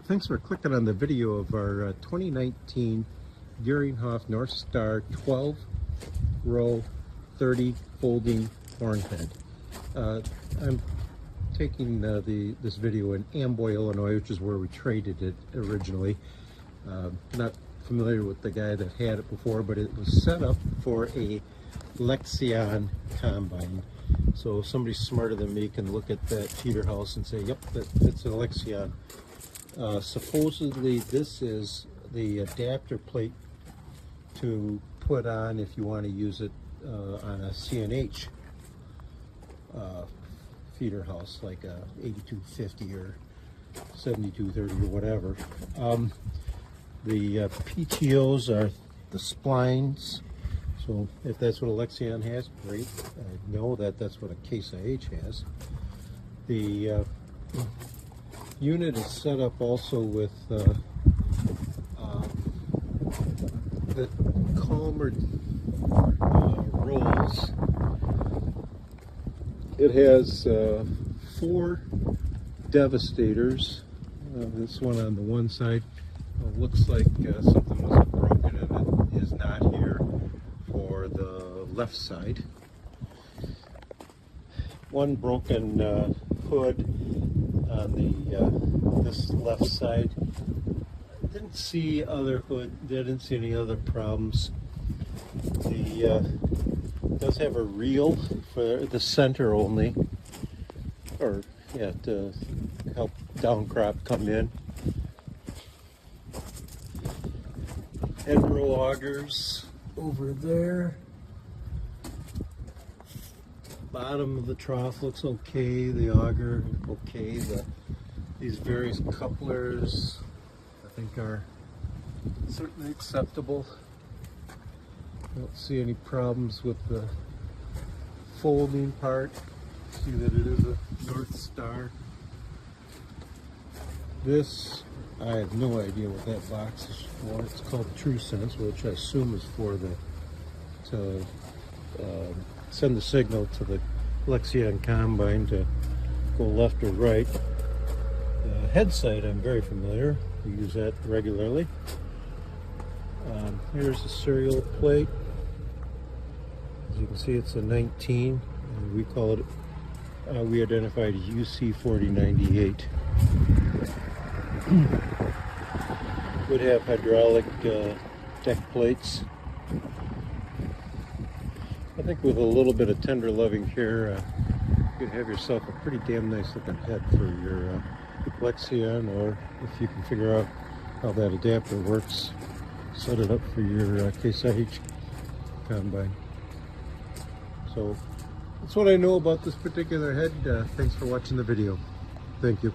Thanks for clicking on the video of our 2019 GERINGHOFF North Star 12 row 30 folding hornhead. I'm taking this video in Amboy, Illinois, which is where we traded it originally. Not familiar with the guy that had it before, but it was set up for a Lexion combine. So somebody smarter than me can look at that Feederhouse and say, yep, that fits a Lexion. Supposedly this is the adapter plate to put on if you want to use it on a CNH feeder house, like a 8250 or 7230 or whatever. The PTOs are the splines, so if that's what a Lexion has, great. I know that that's what a Case IH has. The unit is set up also with the calmer rolls. It has 4 Devastators. This one on the one side looks like something was broken, and it is not here for the left side. One broken hood on the this left side. Didn't see other hood. Didn't see any other problems. The does have a reel for the center only, or yeah, to help downcrop come in. End row augers over there. Bottom of the trough looks okay. The auger okay. These various couplers I think are certainly acceptable. Don't see any problems with the folding part. See that it is a North Star. This, I have no idea what that box is for. It's called TrueSense, which I assume is for to send the signal to the Lexion combine to go left or right. Headsight, I'm very familiar. We use that regularly. Here's the serial plate. As you can see, it's a 19. And we call it, we identified as UC4098. Would have hydraulic deck plates. I think with a little bit of tender loving care, you could have yourself a pretty damn nice looking head for your Lexion, or if you can figure out how that adapter works, set it up for your Case IH combine. So that's what I know about this particular head. Thanks for watching the video. Thank you.